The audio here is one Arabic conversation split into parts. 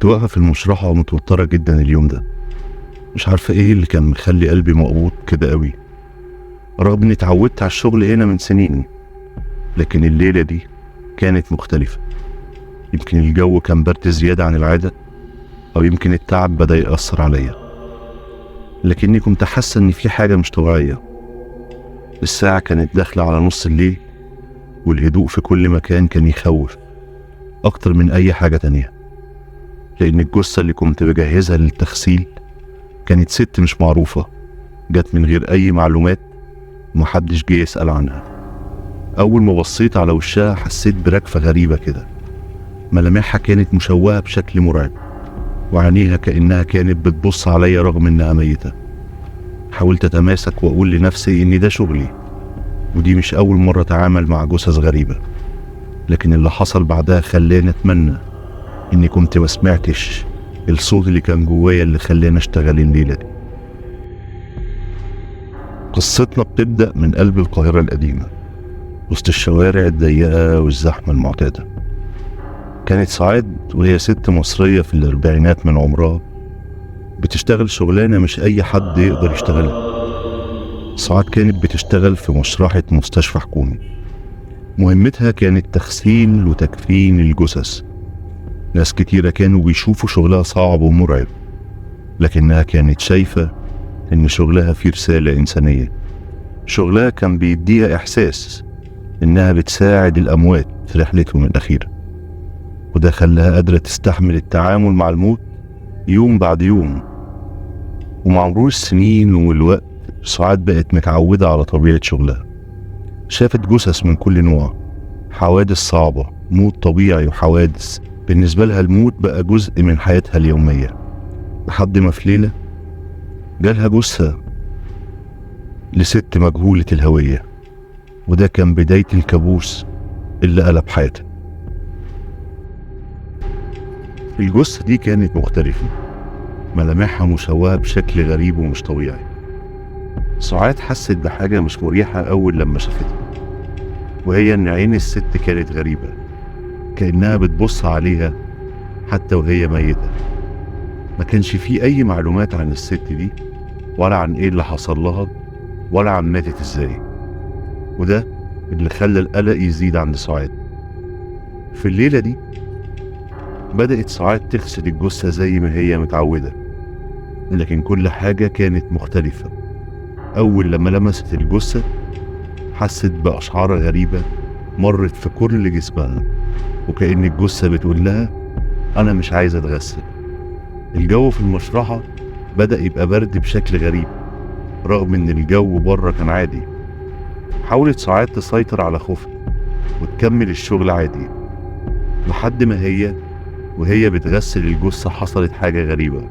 كنت واقفة في المشرحة ومتوترة جدا اليوم ده. مش عارفة ايه اللي كان مخلي قلبي مقبوض كده قوي، رغم اني اتعودت على الشغل هنا من سنين. لكن الليلة دي كانت مختلفة. يمكن الجو كان برد زيادة عن العادة، او يمكن التعب بدأ يأثر عليا، لكني كنت حاسة ان في حاجة مش طبيعية. الساعة كانت داخلة على نص الليل، والهدوء في كل مكان كان يخوف اكتر من اي حاجة تانية. لان الجثة اللي كنت بجهزها للتغسيل كانت ست مش معروفة، جت من غير اي معلومات ومحدش جه يسأل عنها. اول ما بصيت على وشها حسيت برجفة غريبة كده. ملامحها كانت مشوهة بشكل مرعب، وعينيها كأنها كانت بتبص عليا رغم انها ميتة. حاولت اتماسك واقول لنفسي ان ده شغلي، ودي مش اول مرة اتعامل مع جثث غريبة. لكن اللي حصل بعدها خلاني اتمنى اني كنت ما سمعتش الصوت اللي كان جوايا اللي خلاني اشتغل الليلة دي. قصتنا بتبدأ من قلب القاهرة القديمة، وسط الشوارع الضيقة والزحمة المعتادة. كانت سعاد وهي ست مصرية في الأربعينات من عمرها، بتشتغل شغلانة مش أي حد يقدر يشتغلها. سعاد كانت بتشتغل في مشرحة مستشفى حكومي. مهمتها كانت تغسيل وتكفين الجثث. ناس كتيرة كانوا بيشوفوا شغلها صعب ومرعب، لكنها كانت شايفة إن شغلها فيه رسالة إنسانية. شغلها كان بيديها إحساس إنها بتساعد الأموات في رحلتهم الأخيرة، وده خلاها قادرة تستحمل التعامل مع الموت يوم بعد يوم. ومع مرور السنين والوقت سعاد بقت متعودة على طبيعة شغلها. شافت جثث من كل نوع، حوادث صعبة، موت طبيعي وحوادث. بالنسبة لها الموت بقى جزء من حياتها اليومية، لحد ما في ليلة جالها جثة لست مجهولة الهوية، وده كان بداية الكابوس اللي قلب حياتها. الجثة دي كانت مختلفة، ملامحها مشوهة بشكل غريب ومش طبيعي. سعاد حست بحاجة مش مريحة أول لما شافتها، وهي إن عين الست كانت غريبة، كأنها بتبص عليها حتى وهي ميتة. ما كانش فيه أي معلومات عن الست دي، ولا عن إيه اللي حصل لها، ولا عن ماتت إزاي. وده اللي خلى القلق يزيد عند سعاد. في الليلة دي بدأت سعاد تغسل الجثة زي ما هي متعودة، لكن كل حاجة كانت مختلفة. أول لما لمست الجثة حست بأشعار غريبة مرت في كل جسمها، وكأن الجثة بتقول لها أنا مش عايزة أتغسل. الجو في المشرحة بدأ يبقى برد بشكل غريب، رغم إن الجو بره كان عادي. حاولت سعاد تسيطر على خوفها وتكمل الشغل عادي، لحد ما وهي بتغسل الجثة حصلت حاجة غريبة.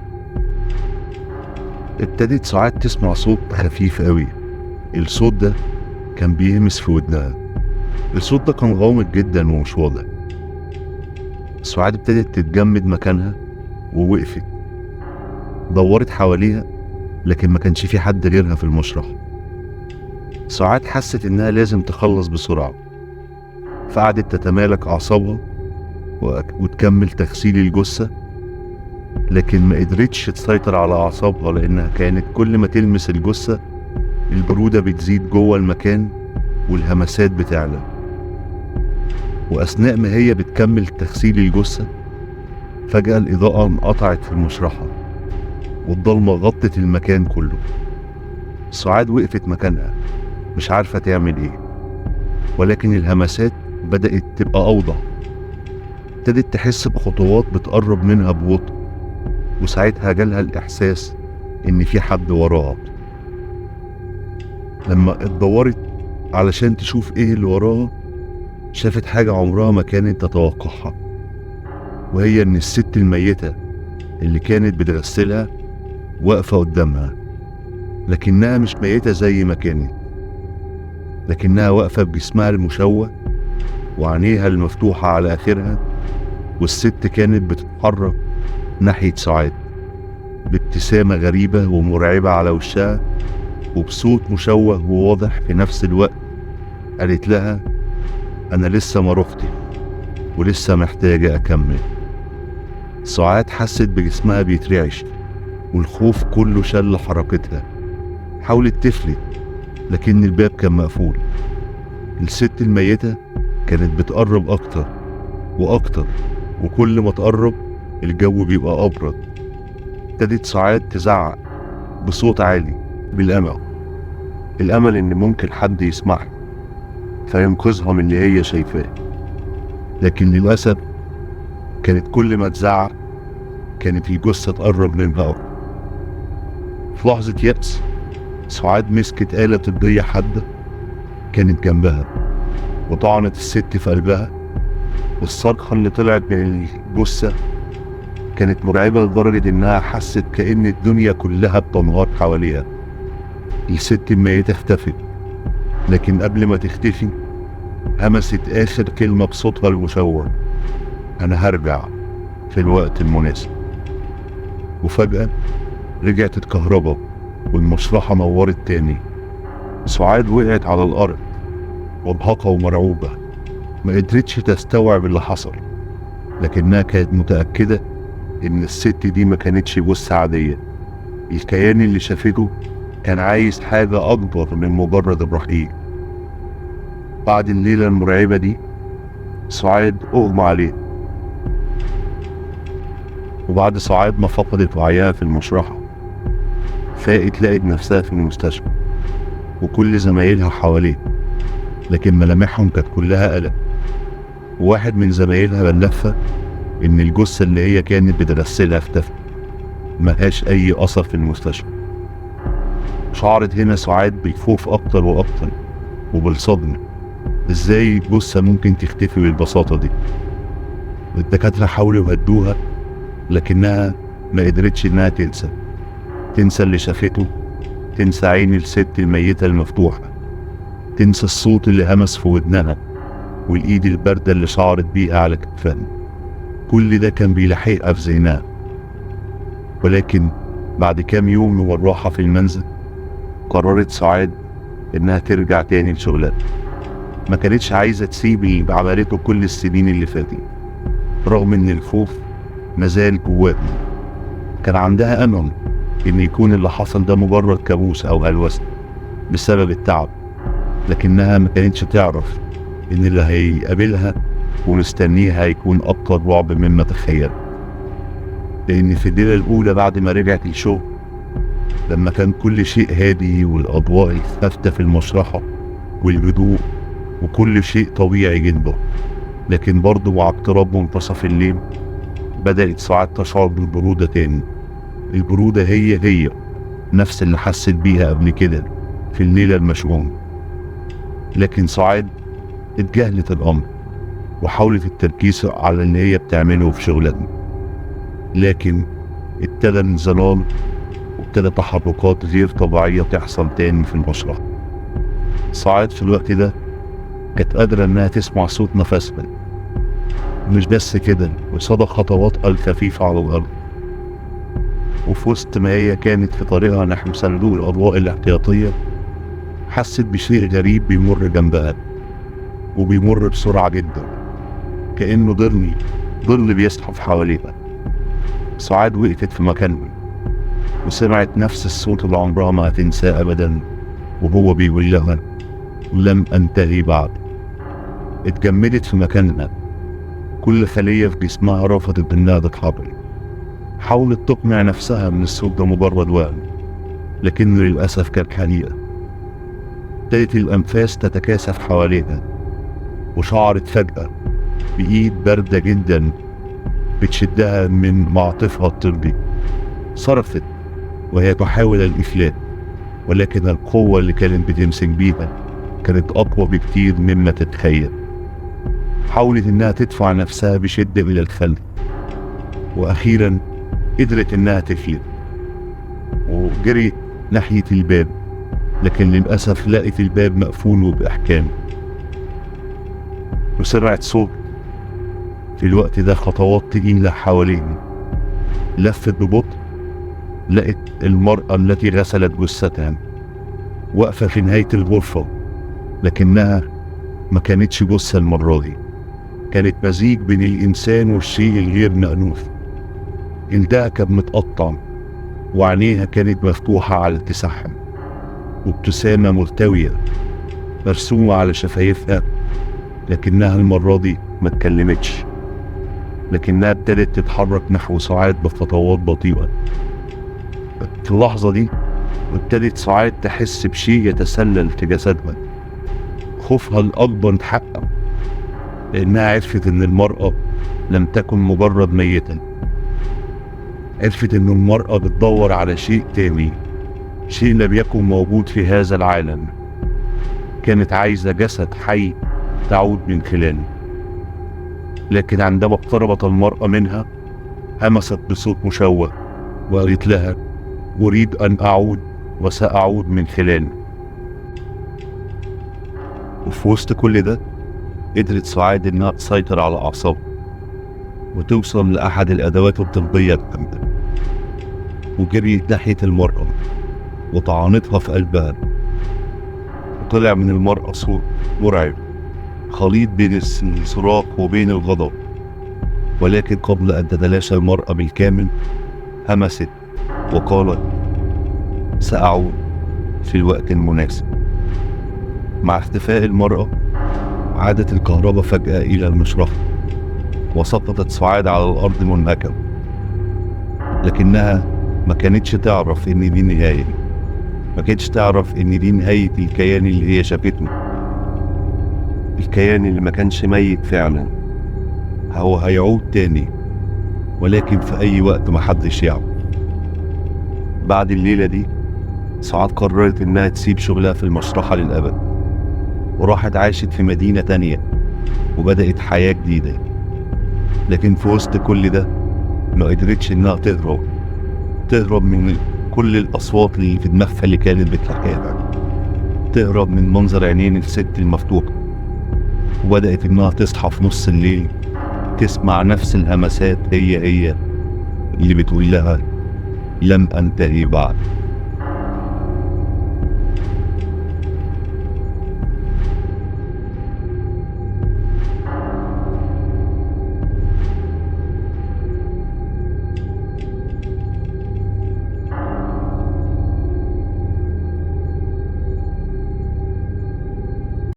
ابتدت سعاد تسمع صوت خفيف قوي. الصوت ده كان بيهمس في ودنها. الصوت ده كان غامض جدا ومش واضح. سعاد ابتدت تتجمد مكانها ووقفت، دورت حواليها، لكن ما كانش في حد غيرها في المشرح. سعاد حست انها لازم تخلص بسرعة، فقعدت تتمالك اعصابها وتكمل تغسيل الجثة. لكن ما قدرتش تسيطر على اعصابها، لانها كانت كل ما تلمس الجثة البرودة بتزيد جوه المكان والهمسات بتعلى. واثناء ما هي بتكمل تغسيل الجثة فجأة الاضاءة انقطعت في المشرحة، والضلمة غطت المكان كله. سعاد وقفت مكانها مش عارفة تعمل ايه، ولكن الهمسات بدأت تبقى اوضح. ابتدت تحس بخطوات بتقرب منها ببطء، وساعتها جالها الاحساس ان في حد وراها. لما اتدورت علشان تشوف ايه اللي وراها شافت حاجة عمرها ما كانت تتوقعها، وهي ان الست الميتة اللي كانت بتغسلها واقفة قدامها. لكنها مش ميتة زي ما كانت، لكنها واقفة بجسمها المشوه وعينيها المفتوحة على آخرها. والست كانت بتتحرك ناحية سعاد بابتسامة غريبة ومرعبة على وشها، وبصوت مشوه وواضح في نفس الوقت قالت لها أنا لسه ما رحتي ولسه محتاجة أكمل. سعاد حست بجسمها بيترعش والخوف كله شل حركتها. حاولت تفلت لكن الباب كان مقفول. الست الميتة كانت بتقرب أكتر وأكتر، وكل ما تقرب الجو بيبقى أبرد. ابتدت سعاد تزعق بصوت عالي بالأمل إن ممكن حد يسمعها فينقذها من اللي هي شايفاه. لكن للأسف كانت كل ما تزعق كانت الجثة تقرب منها أكتر. في لحظة يأس سعاد مسكت آلة طبية حادة كانت جنبها وطعنت الست في قلبها. والصرخة اللي طلعت من الجثة كانت مرعبة لدرجة إنها حست كأن الدنيا كلها بتنهار حواليها. الست الميتة اختفت، لكن قبل ما تختفي همست آخر كلمة بصوتها المشوه: أنا هرجع في الوقت المناسب. وفجأة رجعت الكهرباء والمشرحة نورت تاني. سعاد وقعت على الأرض مرهقة ومرعوبة، ما قدرتش تستوعب اللي حصل، لكنها كانت متأكدة إن الست دي ما كانتش جثة عادية. الكيان اللي شافته كان عايز حاجة أكبر من مجرد الرحيل. بعد الليلة المرعبة دي سعاد أغمى عليها، وبعد سعاد ما فقدت وعيها في المشرحة فاقت لقت نفسها في المستشفى وكل زمايلها حواليه، لكن ملامحهم كانت كلها قلق. وواحد من زمايلها بلغها إن الجثة اللي هي كانت بتغسلها اختفت، ملهاش أي أثر في المستشفى. شعرت هنا سعاد بالخوف أكتر وأكتر وبالصدمة، إزاي الجثة ممكن تختفي بالبساطة دي؟ الدكاترة حاولوا يهدوها لكنها ما قدرتش إنها تنسى اللي شافته، تنسى عين الست الميتة المفتوحة، تنسى الصوت اللي همس في ودنها والإيد الباردة اللي شعرت بيها على كتفها. كل ده كان بيلاحقها في ذهنها. ولكن بعد كام يوم من الراحة في المنزل قررت سعاد إنها ترجع تاني لشغلها. ما كانتش عايزة تسيب اللي عملته كل السنين اللي فاتت رغم إن الخوف مازال جواها. كان عندها أمل إن يكون اللي حصل ده مجرد كابوس أو هلوسة بسبب التعب، لكنها ما كانتش تعرف إن اللي هيقابلها ومستنيها هيكون أكتر رعب مما تخيل. لأن في الليلة الأولى بعد ما رجعت الشغل، لما كان كل شيء هادي والأضواء الخافتة في المشرحة والهدوء وكل شيء طبيعي جدا، لكن برضه مع اقتراب منتصف الليل بدأت سعاد تشعر بالبرودة تاني. البرودة هي نفس اللي حست بيها قبل كده في الليلة المشؤومة. لكن سعاد اتجاهلت الأمر وحاولت التركيز على اللي هي بتعمله في شغلها، لكن ابتدى انزلال وابتدى تحركات غير طبيعية تحصل تاني في المشرحة. سعاد في الوقت ده كانت قادرة انها تسمع صوت نفسها، مش بس كده، وصدى خطواتها الخفيفة على الأرض. وفي وسط ما هي كانت في طريقها نحو صندوق الأضواء الاحتياطية حست بشيء غريب بيمر جنبها، وبيمر بسرعة جدا كأنه ظل بيزحف حواليها. سعاد وقفت في مكانها وسمعت نفس الصوت اللي عمرها ما هتنساه أبدا، وهو بيقول لها: لم أنتهي بعد. اتجمدت في مكانها، كل خلية في جسمها رفضت إنها تتحرك. حاولت تقنع نفسها من الصوت ده مجرد وهم، لكنه للأسف كان حقيقة. ابتدت الأنفاس تتكاثف حواليها، وشعرت فجأة بإيد باردة جدا بتشدها من معطفها الطبي. صرخت وهي تحاول الإفلات، ولكن القوة اللي كانت بتمسك بيها كانت أقوى بكتير مما تتخيل. حاولت إنها تدفع نفسها بشدة إلى الخلف، وأخيرا قدرت إنها تفلت وجريت ناحية الباب، لكن للأسف لقت الباب مقفول وبإحكام. وسمعت صوت في الوقت ده خطوات تقيلة حواليها. لفت ببطء، لقت المرأة التي غسلت جثتها واقفة في نهاية الغرفة، لكنها ما كانتش جثة المرة دي، كانت مزيج بين الإنسان والشيء الغير مأنوف. جلدها كان متقطع وعينيها كانت مفتوحة على التسحم، وابتسامة ملتوية مرسومة على شفايفها، لكنها المرة دي ما اتكلمتش، لكنها ابتدت تتحرك نحو سعاد بخطوات بطيئة. في اللحظة دي ابتدت سعاد تحس بشيء يتسلل في جسدها. خوفها الأكبر اتحقق، لأنها عرفت إن المرأة لم تكن مجرد ميتة. عرفت إن المرأة بتدور على شيء تاني، شيء لم يكن موجود في هذا العالم. كانت عايزة جسد حي تعود من خلاله. لكن عندما اقتربت المرأة منها همست بصوت مشوه وقالت لها: أريد أن أعود وسأعود من خلاله. وفي وسط كل ده قدرت سعاد إنها تسيطر على أعصابها وتوصل لأحد الأدوات الطبية الكاملة، وجريت ناحية المرأة وطعنتها في قلبها. وطلع من المرأة صوت مرعب، خليط بين الصراخ وبين الغضب. ولكن قبل أن تتلاشى المرأة بالكامل همست وقالت: سأعود في الوقت المناسب. مع اختفاء المرأة عادت الكهرباء فجأة إلى المشرحة، وسقطت سعاد على الأرض منهكة. لكنها ما كانتش تعرف إن دي نهاية، ما كانتش تعرف إن دي نهاية الكيان اللي هي شافته، الكيان اللي ما كانش ميت فعلا. هو هيعود تاني، ولكن في أي وقت محدش يعرف. بعد الليلة دي سعاد قررت إنها تسيب شغلها في المشرحة للأبد، وراحت عاشت في مدينة تانية وبدأت حياة جديدة. لكن في وسط كل ده ما قدرتش إنها تهرب من كل الأصوات اللي في دماغها اللي كانت بتحكيها، تهرب من منظر عينين الست المفتوحة. وبدأت إنها تصحى في نص الليل تسمع نفس الهمسات هي اللي بتقول لها: لم أنتهي بعد.